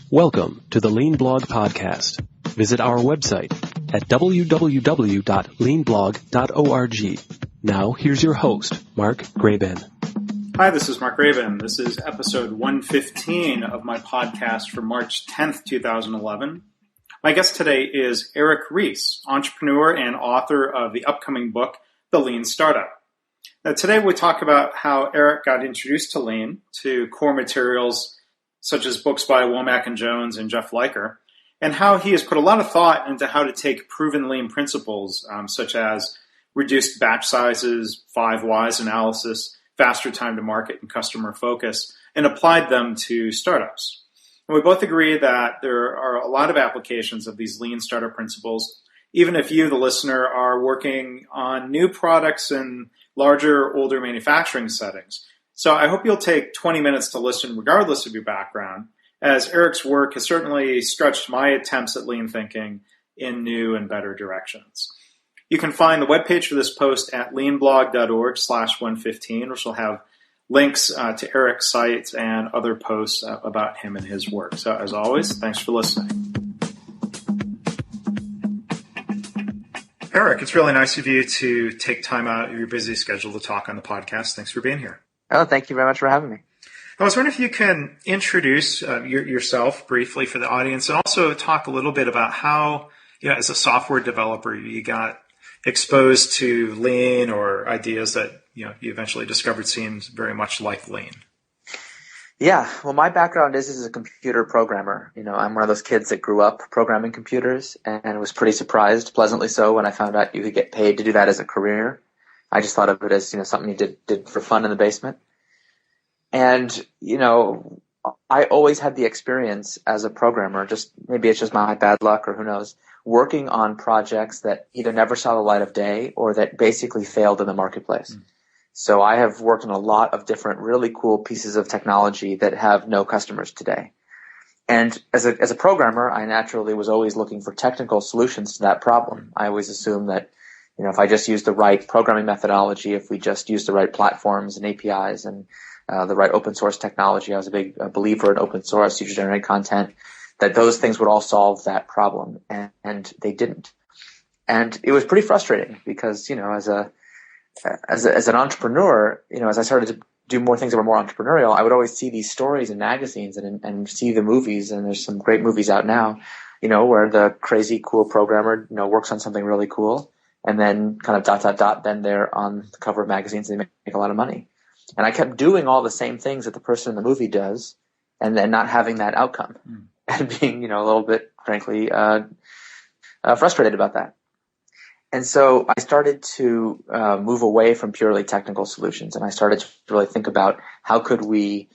Welcome to the Lean Blog Podcast. Visit our website at www.leanblog.org. Now, here's your host, Mark Graban. Hi, this is Mark Graban. This is episode 115 of my podcast for March 10th, 2011. My guest today is Eric Ries, entrepreneur and author of the upcoming book, The Lean Startup. Now, today we talk about how Eric got introduced to Lean, to core materials such as books by Womack and Jones and Jeff Liker, and how he has put a lot of thought into how to take proven Lean principles, such as reduced batch sizes, 5 whys analysis, faster time to market, and customer focus, and applied them to startups. And we both agree that there are a lot of applications of these Lean startup principles, even if you, the listener, are working on new products in larger, older manufacturing settings. So I hope you'll take 20 minutes to listen regardless of your background, as Eric's work has certainly stretched my attempts at lean thinking in new and better directions. You can find the webpage for this post at leanblog.org/115, which will have links to Eric's sites and other posts about him and his work. So as always, thanks for listening. Eric, it's really nice of you to take time out of your busy schedule to talk on the podcast. Thanks for being here. Oh, thank you very much for having me. I was wondering if you can introduce yourself briefly for the audience and also talk a little bit about how, as a software developer, you got exposed to Lean or ideas that, you eventually discovered seemed very much like Lean. Yeah, well, my background is as a computer programmer. I'm one of those kids that grew up programming computers and was pretty surprised, pleasantly so, when I found out you could get paid to do that as a career. I just thought of it as, something you did for fun in the basement. And, I always had the experience as a programmer, maybe it's just my bad luck or who knows, working on projects that either never saw the light of day or that basically failed in the marketplace. So I have worked on a lot of different really cool pieces of technology that have no customers today. And as a programmer, I naturally was always looking for technical solutions to that problem. I always assumed that if I just use the right programming methodology, if we just use the right platforms and APIs and the right open source technology, I was a big believer in open source, user-generated content, that those things would all solve that problem. And they didn't. And it was pretty frustrating because, as an entrepreneur, as I started to do more things that were more entrepreneurial, I would always see these stories in magazines and see the movies. And there's some great movies out now, where the crazy cool programmer, works on something really cool. And then kind of ... then they're on the cover of magazines and they make a lot of money. And I kept doing all the same things that the person in the movie does and then not having that outcome and being, a little bit, frankly, frustrated about that. And so I started to move away from purely technical solutions, and I started to really think about how could we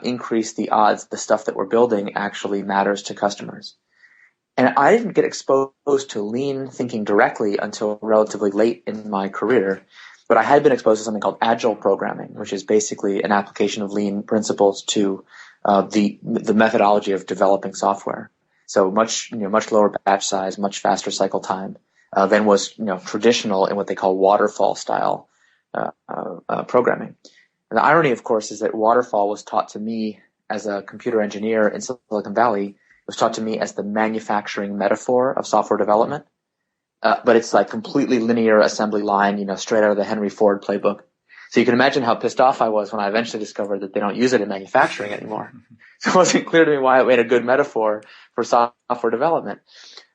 increase the odds the stuff that we're building actually matters to customers. And I didn't get exposed to lean thinking directly until relatively late in my career, but I had been exposed to something called agile programming, which is basically an application of lean principles to the methodology of developing software. So much lower batch size, much faster cycle time than was traditional in what they call waterfall style programming. And the irony, of course, is that waterfall was taught to me as a computer engineer in Silicon Valley. It was taught to me as the manufacturing metaphor of software development. But it's like completely linear assembly line, straight out of the Henry Ford playbook. So you can imagine how pissed off I was when I eventually discovered that they don't use it in manufacturing anymore. So it wasn't clear to me why it made a good metaphor for software development.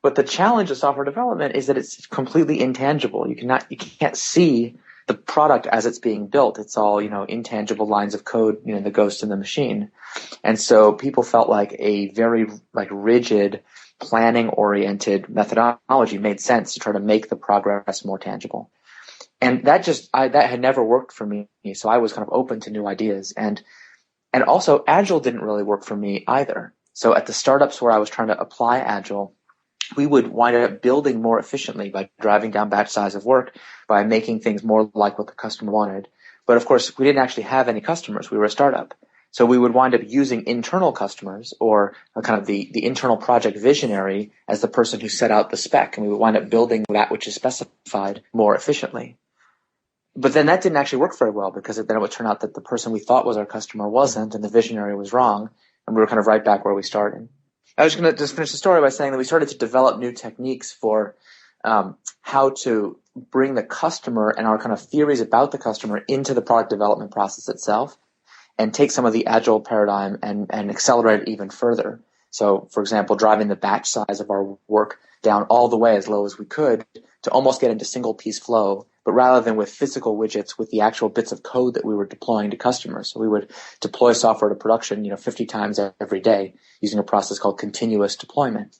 But the challenge of software development is that it's completely intangible. You can't see the product as it's being built. It's all, intangible lines of code, the ghost in the machine. And so people felt like a very rigid, planning-oriented methodology made sense to try to make the progress more tangible. And that had never worked for me. So I was kind of open to new ideas. And also Agile didn't really work for me either. So at the startups where I was trying to apply Agile, we would wind up building more efficiently by driving down batch size of work, by making things more like what the customer wanted. But of course, we didn't actually have any customers. We were a startup. So we would wind up using internal customers or kind of the internal project visionary as the person who set out the spec. And we would wind up building that which is specified more efficiently. But then that didn't actually work very well because then it would turn out that the person we thought was our customer wasn't and the visionary was wrong. And we were kind of right back where we started. I was going to just finish the story by saying that we started to develop new techniques for how to bring the customer and our kind of theories about the customer into the product development process itself, and take some of the agile paradigm and accelerate it even further. So, for example, driving the batch size of our work down all the way as low as we could to almost get into single piece flow, but rather than with physical widgets, with the actual bits of code that we were deploying to customers. So we would deploy software to production, 50 times every day using a process called continuous deployment.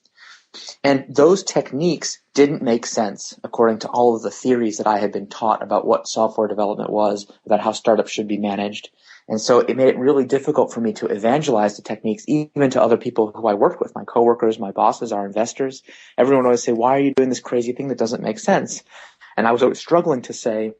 And those techniques didn't make sense according to all of the theories that I had been taught about what software development was, about how startups should be managed. And so it made it really difficult for me to evangelize the techniques even to other people who I worked with, my coworkers, my bosses, our investors. Everyone would always say, why are you doing this crazy thing that doesn't make sense? And I was always struggling to say,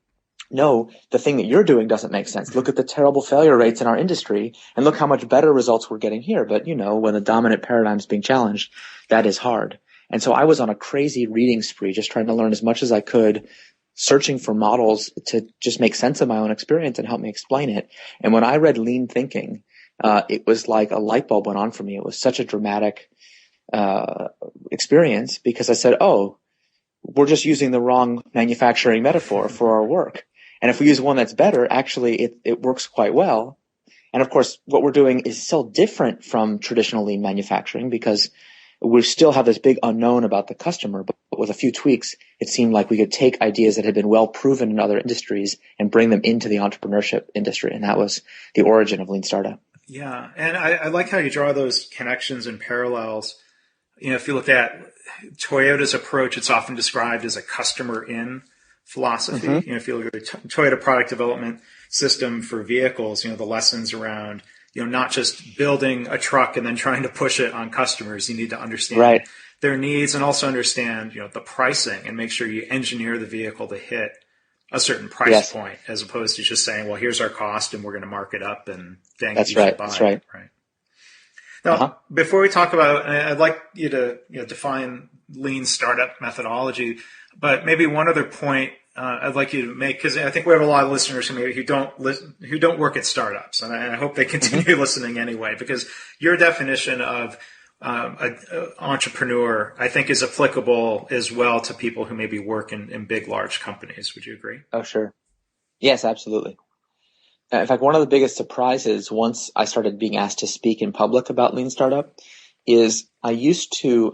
no, the thing that you're doing doesn't make sense. Look at the terrible failure rates in our industry and look how much better results we're getting here. But, when the dominant paradigm is being challenged, that is hard. And so I was on a crazy reading spree, just trying to learn as much as I could, searching for models to just make sense of my own experience and help me explain it. And when I read Lean Thinking, it was like a light bulb went on for me. It was such a dramatic experience because I said, oh, we're just using the wrong manufacturing metaphor for our work. And if we use one that's better, actually it works quite well. And of course, what we're doing is still different from traditional lean manufacturing because we still have this big unknown about the customer, but with a few tweaks, it seemed like we could take ideas that had been well proven in other industries and bring them into the entrepreneurship industry. And that was the origin of Lean Startup. Yeah. And I like how you draw those connections and parallels. If you look at Toyota's approach, it's often described as a customer-in philosophy. Mm-hmm. If you look at the Toyota product development system for vehicles, the lessons around, not just building a truck and then trying to push it on customers. You need to understand their needs and also understand, the pricing and make sure you engineer the vehicle to hit a certain price point as opposed to just saying, well, here's our cost and we're going to mark it up and dang it, you should buy it. Right. Now, before we talk about, I'd like you to define lean startup methodology, but maybe one other point I'd like you to make, because I think we have a lot of listeners who don't work at startups, and I hope they continue listening anyway, because your definition of an entrepreneur, I think, is applicable as well to people who maybe work in big, large companies. Would you agree? Oh, sure. Yes, absolutely. In fact, one of the biggest surprises once I started being asked to speak in public about Lean Startup is I used to,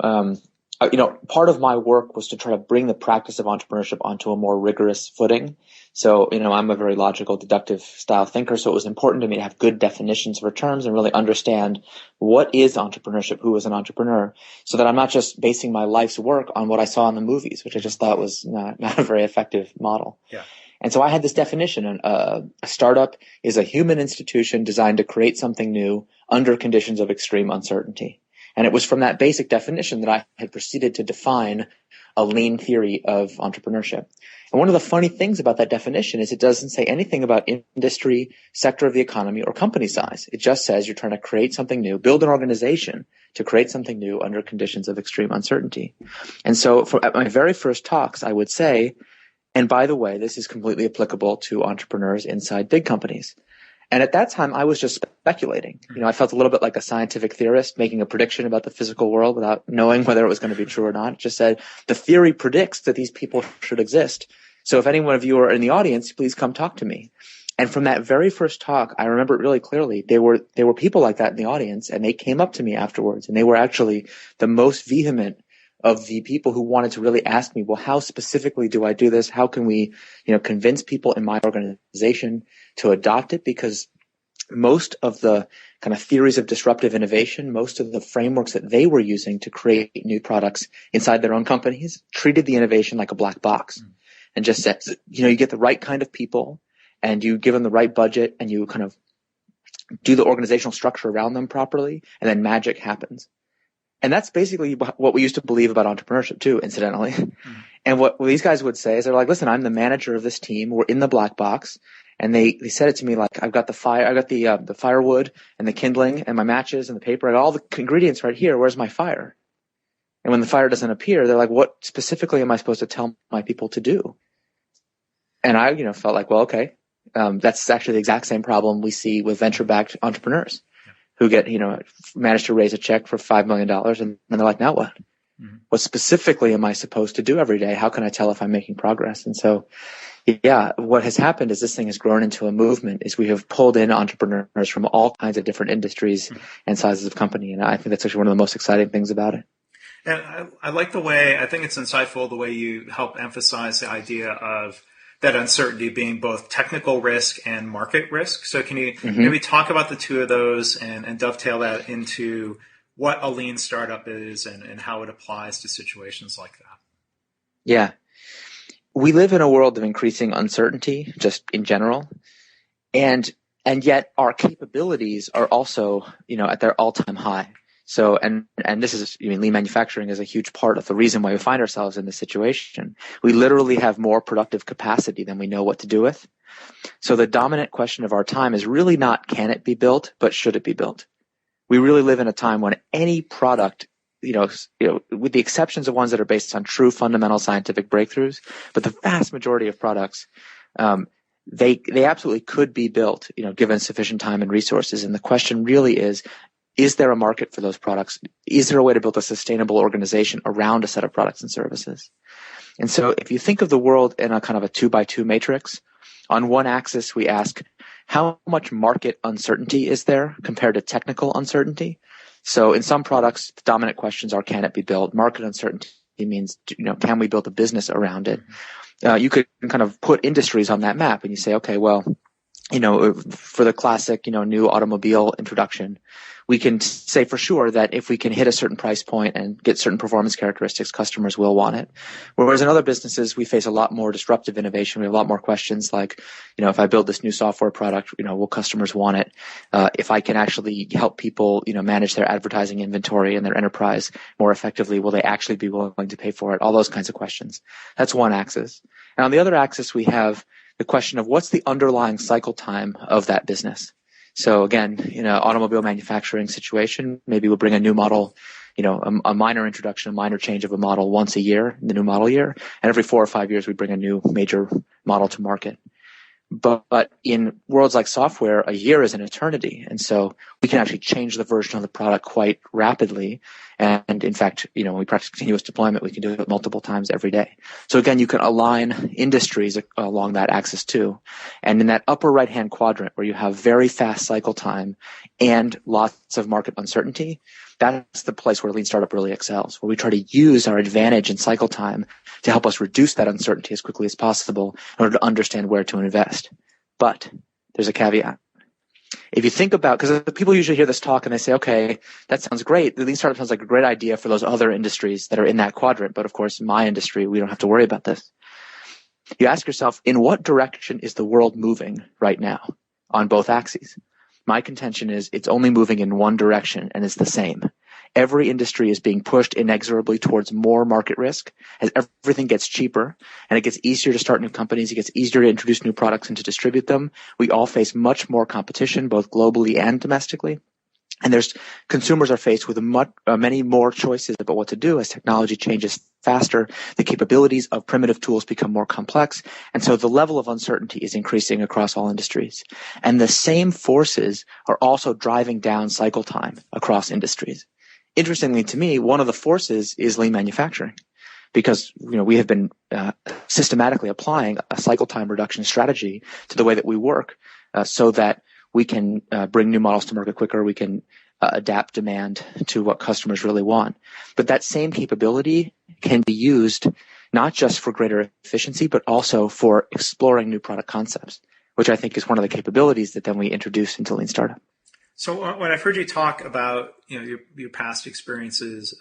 part of my work was to try to bring the practice of entrepreneurship onto a more rigorous footing. So, I'm a very logical, deductive style thinker, so it was important to me to have good definitions for terms and really understand what is entrepreneurship, who is an entrepreneur, so that I'm not just basing my life's work on what I saw in the movies, which I just thought was not a very effective model. Yeah. And so I had this definition. A startup is a human institution designed to create something new under conditions of extreme uncertainty. And it was from that basic definition that I had proceeded to define a lean theory of entrepreneurship. And one of the funny things about that definition is it doesn't say anything about industry, sector of the economy, or company size. It just says you're trying to create something new, build an organization to create something new under conditions of extreme uncertainty. And so at my very first talks, I would say, and by the way, this is completely applicable to entrepreneurs inside big companies. And at that time, I was just speculating. I felt a little bit like a scientific theorist making a prediction about the physical world without knowing whether it was going to be true or not. It just said, the theory predicts that these people should exist. So if any one of you are in the audience, please come talk to me. And from that very first talk, I remember it really clearly. There were people like that in the audience, and they came up to me afterwards, and they were actually the most vehement of the people who wanted to really ask me, well, how specifically do I do this? How can we, convince people in my organization to adopt it? Because most of the kind of theories of disruptive innovation, most of the frameworks that they were using to create new products inside their own companies treated the innovation like a black box and just said, you get the right kind of people and you give them the right budget and you kind of do the organizational structure around them properly, and then magic happens. And that's basically what we used to believe about entrepreneurship too, incidentally. And what these guys would say is they're like, listen, I'm the manager of this team. We're in the black box. And they said it to me like, I've got the firewood and the kindling and my matches and the paper. I got all the ingredients right here. Where's my fire? And when the fire doesn't appear, they're like, what specifically am I supposed to tell my people to do? And I, felt like, well, okay. That's actually the exact same problem we see with venture-backed entrepreneurs who get, manage to raise a check for $5 million, and then they're like, now what? Mm-hmm. What specifically am I supposed to do every day? How can I tell if I'm making progress? And so, yeah, what has happened is this thing has grown into a movement, is we have pulled in entrepreneurs from all kinds of different industries and sizes of company. And I think that's actually one of the most exciting things about it. And I like the way, I think it's insightful the way you help emphasize the idea of that uncertainty being both technical risk and market risk. So can you maybe talk about the two of those and dovetail that into what a lean startup is and how it applies to situations like that? Yeah. We live in a world of increasing uncertainty just in general. And yet our capabilities are also, at their all-time high. So, and this is, lean manufacturing is a huge part of the reason why we find ourselves in this situation. We literally have more productive capacity than we know what to do with. So the dominant question of our time is really not, can it be built, but should it be built? We really live in a time when any product, with the exceptions of ones that are based on true fundamental scientific breakthroughs, but the vast majority of products, they absolutely could be built, given sufficient time and resources. And the question really is there a market for those products? Is there a way to build a sustainable organization around a set of products and services? And so if you think of the world in a kind of a 2x2 matrix, on one axis we ask, how much market uncertainty is there compared to technical uncertainty? So in some products, the dominant questions are, can it be built? Market uncertainty means, can we build a business around it? You could kind of put industries on that map and you say, okay, well, for the classic, new automobile introduction, we can say for sure that if we can hit a certain price point and get certain performance characteristics, customers will want it. Whereas in other businesses, we face a lot more disruptive innovation. We have a lot more questions like, if I build this new software product, will customers want it? If I can actually help people, manage their advertising inventory and their enterprise more effectively, will they actually be willing to pay for it? All those kinds of questions. That's one axis. And on the other axis, we have the question of what's the underlying cycle time of that business. So again, automobile manufacturing situation, maybe we'll bring a new model, a minor introduction, a minor change of a model once a year in the new model year. And every 4 or 5 years, we bring a new major model to market. But in worlds like software, a year is an eternity. And so we can actually change the version of the product quite rapidly. And in fact, when we practice continuous deployment, we can do it multiple times every day. So again, you can align industries along that axis too. And in that upper right-hand quadrant where you have very fast cycle time and lots of market uncertainty, that's the place where Lean Startup really excels, where we try to use our advantage in cycle time to help us reduce that uncertainty as quickly as possible in order to understand where to invest. But there's a caveat. If you think about, because people usually hear this talk and they say, okay, that sounds great. The Lean Startup sounds like a great idea for those other industries that are in that quadrant. But of course, in my industry, we don't have to worry about this. You ask yourself, in what direction is the world moving right now on both axes? My contention is it's only moving in one direction, and it's the same. Every industry is being pushed inexorably towards more market risk as everything gets cheaper and it gets easier to start new companies. It gets easier to introduce new products and to distribute them. We all face much more competition, both globally and domestically. And consumers are faced with many more choices about what to do as technology changes faster. The capabilities of primitive tools become more complex. And so the level of uncertainty is increasing across all industries. And the same forces are also driving down cycle time across industries. Interestingly to me, one of the forces is lean manufacturing, because we have been systematically applying a cycle time reduction strategy to the way that we work, so that we can bring new models to market quicker. We can adapt demand to what customers really want. But that same capability can be used not just for greater efficiency, but also for exploring new product concepts, which I think is one of the capabilities that then we introduce into Lean Startup. So when I've heard you talk about your past experiences,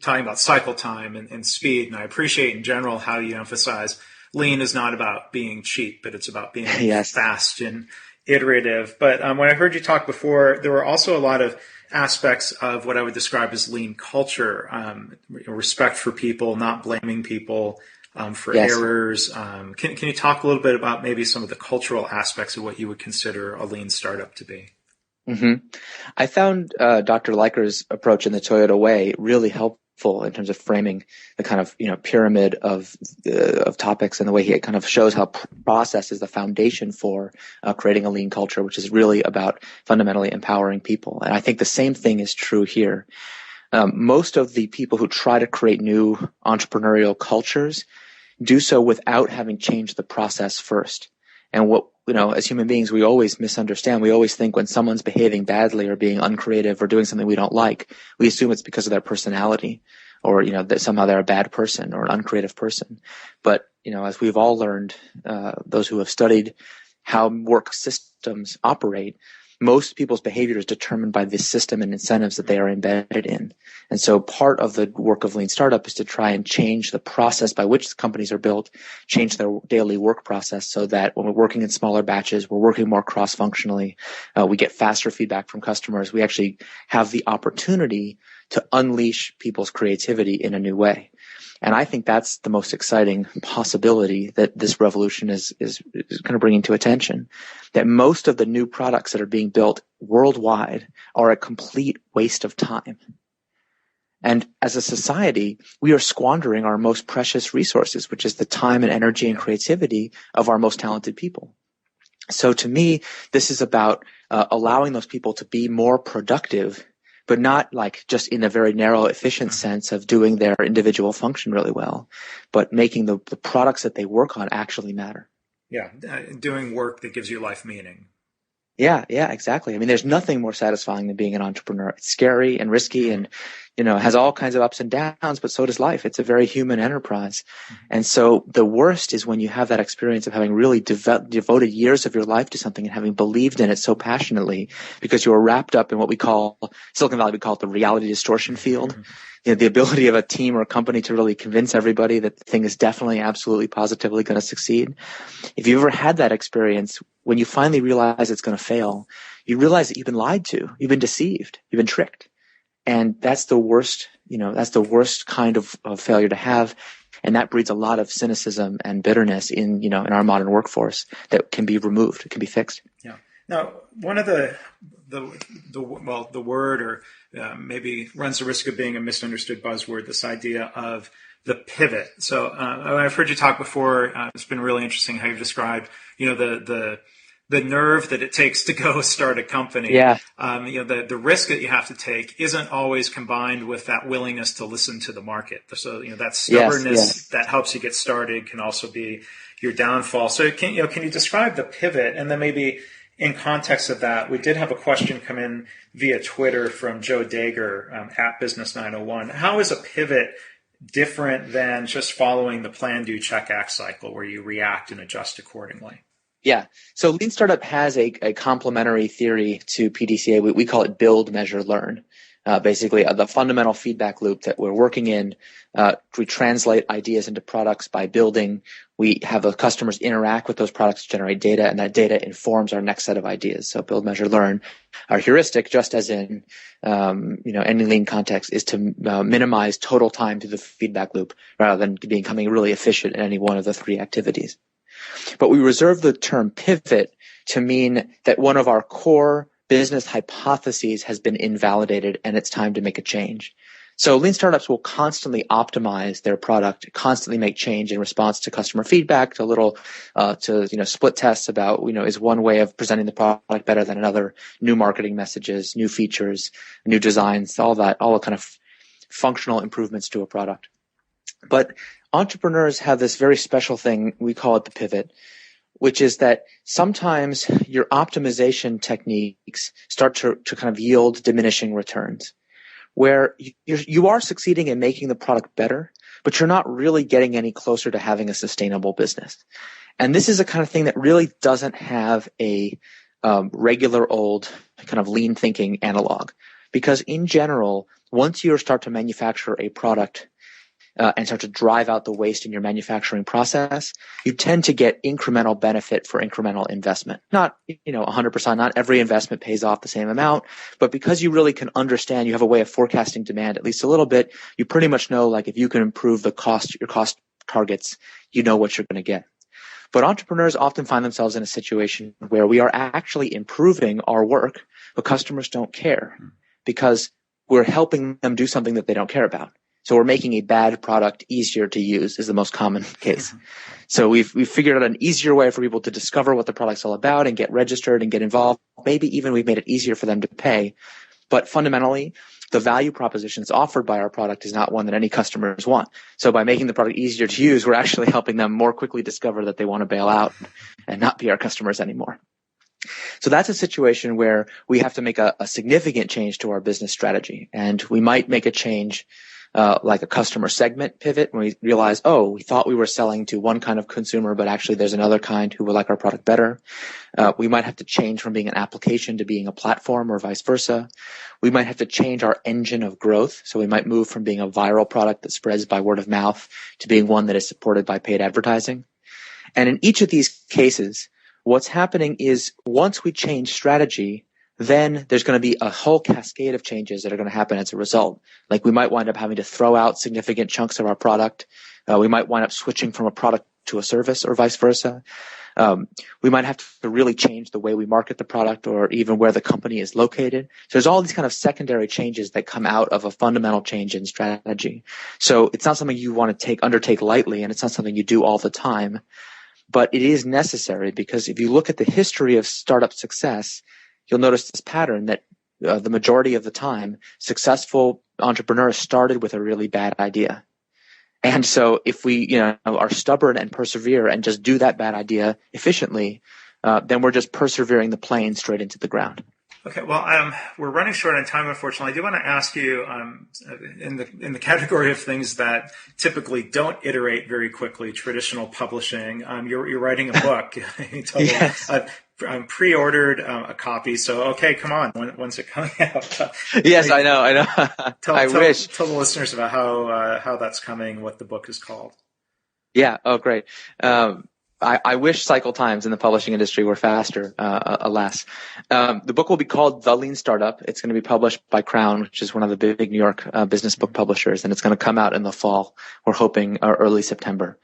talking about cycle time and speed, and I appreciate in general how you emphasize lean is not about being cheap, but it's about being fast and iterative. But when I heard you talk before, there were also a lot of aspects of what I would describe as lean culture, respect for people, not blaming people for errors. Can you talk a little bit about maybe some of the cultural aspects of what you would consider a lean startup to be? Mm-hmm. I found Dr. Leiker's approach in the Toyota Way really helpful in terms of framing the kind of pyramid of topics, and the way he kind of shows how process is the foundation for creating a lean culture, which is really about fundamentally empowering people. And I think the same thing is true here. Most of the people who try to create new entrepreneurial cultures do so without having changed the process first. And what, as human beings, we always misunderstand. We always think when someone's behaving badly or being uncreative or doing something we don't like, we assume it's because of their personality, or, that somehow they're a bad person or an uncreative person. But, as we've all learned, those who have studied how work systems operate, most people's behavior is determined by the system and incentives that they are embedded in. And so part of the work of Lean Startup is to try and change the process by which the companies are built, change their daily work process, so that when we're working in smaller batches, we're working more cross-functionally, we get faster feedback from customers, we actually have the opportunity to unleash people's creativity in a new way. And I think that's the most exciting possibility that this revolution is kind of bringing to attention, that most of the new products that are being built worldwide are a complete waste of time. And as a society, we are squandering our most precious resources, which is the time and energy and creativity of our most talented people. So to me, this is about allowing those people to be more productive, but not like just in a very narrow, efficient sense of doing their individual function really well, but making the products that they work on actually matter. Yeah, doing work that gives your life meaning. Yeah, exactly. I mean, there's nothing more satisfying than being an entrepreneur. It's scary and risky and, has all kinds of ups and downs, but so does life. It's a very human enterprise. And so the worst is when you have that experience of having really devoted years of your life to something and having believed in it so passionately because you were wrapped up in what we call, Silicon Valley, we call it the reality distortion field. The ability of a team or a company to really convince everybody that the thing is definitely, absolutely, positively going to succeed. If you've ever had that experience, when you finally realize it's going to fail, you realize that you've been lied to, you've been deceived, you've been tricked. And that's the worst, that's the worst kind of failure to have. And that breeds a lot of cynicism and bitterness in our modern workforce that can be removed, it can be fixed. Yeah. Now, one of the word, or maybe runs the risk of being a misunderstood buzzword, this idea of the pivot. So I've heard you talk before. It's been really interesting how you've described, the nerve that it takes to go start a company. Yeah. The risk that you have to take isn't always combined with that willingness to listen to the market. So, that stubbornness that helps you get started can also be your downfall. So can you describe the pivot? And then maybe in context of that, we did have a question come in via Twitter from Joe Dager at Business 901. How is a pivot different than just following the plan, do, check, act cycle where you react and adjust accordingly? Yeah. So Lean Startup has a complementary theory to PDCA. We call it build, measure, learn. Basically, the fundamental feedback loop that we're working in. We translate ideas into products by building. We have the customers interact with those products to generate data, and that data informs our next set of ideas. So build, measure, learn. Our heuristic, just as in any lean context, is to minimize total time through the feedback loop rather than becoming really efficient in any one of the three activities. But we reserve the term pivot to mean that one of our core business hypotheses has been invalidated and it's time to make a change. So lean startups will constantly optimize their product, constantly make change in response to customer feedback, to split tests about, is one way of presenting the product better than another, new marketing messages, new features, new designs, all the kind of functional improvements to a product. But entrepreneurs have this very special thing, we call it the pivot, which is that sometimes your optimization techniques start to kind of yield diminishing returns, where you are succeeding in making the product better, but you're not really getting any closer to having a sustainable business. And this is a kind of thing that really doesn't have a regular old kind of lean thinking analog, because in general, once you start to manufacture a product and start to drive out the waste in your manufacturing process, you tend to get incremental benefit for incremental investment. Not, 100%, not every investment pays off the same amount, but because you really can understand, you have a way of forecasting demand at least a little bit, you pretty much know, like, if you can improve your cost targets, you know what you're going to get. But entrepreneurs often find themselves in a situation where we are actually improving our work, but customers don't care because we're helping them do something that they don't care about. So we're making a bad product easier to use is the most common case. So we've figured out an easier way for people to discover what the product's all about and get registered and get involved. Maybe even we've made it easier for them to pay. But fundamentally, the value propositions offered by our product is not one that any customers want. So by making the product easier to use, we're actually helping them more quickly discover that they want to bail out and not be our customers anymore. So that's a situation where we have to make a significant change to our business strategy. And we might make a change like a customer segment pivot when we realize, we thought we were selling to one kind of consumer, but actually there's another kind who will like our product better. We might have to change from being an application to being a platform or vice versa. We might have to change our engine of growth. So we might move from being a viral product that spreads by word of mouth to being one that is supported by paid advertising. And in each of these cases, what's happening is once we change strategy, then there's going to be a whole cascade of changes that are going to happen as a result. Like we might wind up having to throw out significant chunks of our product. We might wind up switching from a product to a service or vice versa. We might have to really change the way we market the product or even where the company is located. So there's all these kind of secondary changes that come out of a fundamental change in strategy. So it's not something you want to undertake lightly, and it's not something you do all the time. But it is necessary because if you look at the history of startup success, you'll notice this pattern that the majority of the time, successful entrepreneurs started with a really bad idea. And so if we are stubborn and persevere and just do that bad idea efficiently, then we're just persevering the plane straight into the ground. Okay, well, we're running short on time, unfortunately. I do want to ask you, in the category of things that typically don't iterate very quickly, traditional publishing. You're writing a book. Yes. I've pre-ordered a copy, so okay, come on. When's it coming out? Yes, I know. I wish. Tell the listeners about how that's coming, what the book is called. Yeah. Oh, great. I wish cycle times in the publishing industry were faster, alas. The book will be called The Lean Startup. It's going to be published by Crown, which is one of the big New York business book publishers, and it's going to come out in the fall. We're hoping early September.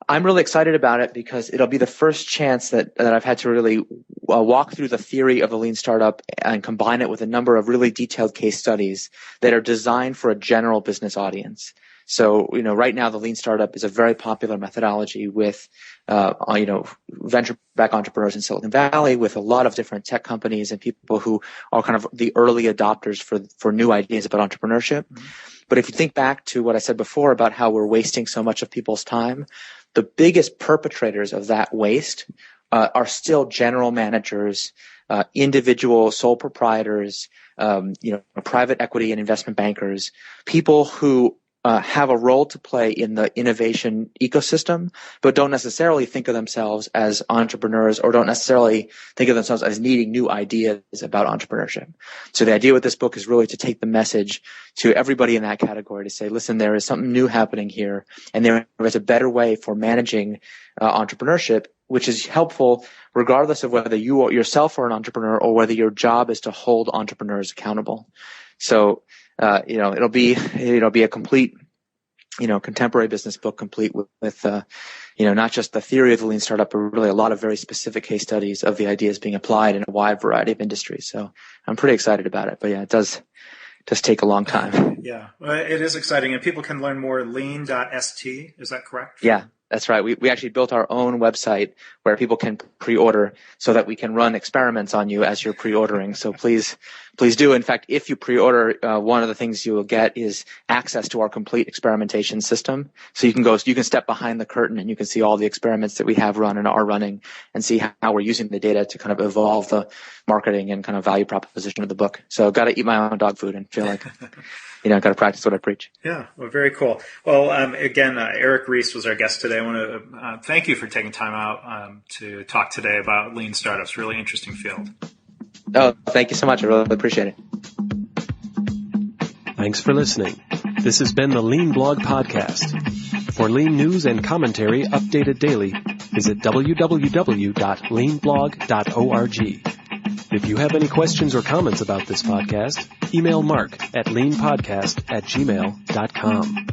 I'm really excited about it because it'll be the first chance that I've had to really walk through the theory of the lean startup and combine it with a number of really detailed case studies that are designed for a general business audience. So, right now the lean startup is a very popular methodology with, venture-backed entrepreneurs in Silicon Valley, with a lot of different tech companies and people who are kind of the early adopters for new ideas about entrepreneurship. Mm-hmm. But if you think back to what I said before about how we're wasting so much of people's time, the biggest perpetrators of that waste are still general managers, individual sole proprietors, private equity and investment bankers, people who have a role to play in the innovation ecosystem, but don't necessarily think of themselves as entrepreneurs or don't necessarily think of themselves as needing new ideas about entrepreneurship. So the idea with this book is really to take the message to everybody in that category to say, listen, there is something new happening here, and there is a better way for managing entrepreneurship, which is helpful regardless of whether you yourself are an entrepreneur or whether your job is to hold entrepreneurs accountable. So it'll be a complete, contemporary business book, complete with not just the theory of the lean startup, but really a lot of very specific case studies of the ideas being applied in a wide variety of industries. So I'm pretty excited about it. But yeah, it does take a long time. Yeah, it is exciting, and people can learn more at lean.st. Is that correct? Yeah. That's right. We actually built our own website where people can pre-order so that we can run experiments on you as you're pre-ordering. So please do. In fact, if you pre-order, one of the things you will get is access to our complete experimentation system. So you can step behind the curtain and you can see all the experiments that we have run and are running and see how we're using the data to kind of evolve the marketing and kind of value proposition of the book. So I've got to eat my own dog food and feel like got to practice what I preach. Yeah, well, very cool. Well, again, Eric Ries was our guest today. I want to thank you for taking time out to talk today about lean startups. Really interesting field. Oh, thank you so much. I really appreciate it. Thanks for listening. This has been the Lean Blog Podcast. For lean news and commentary updated daily, visit www.leanblog.org. If you have any questions or comments about this podcast, email Mark at leanpodcast@gmail.com.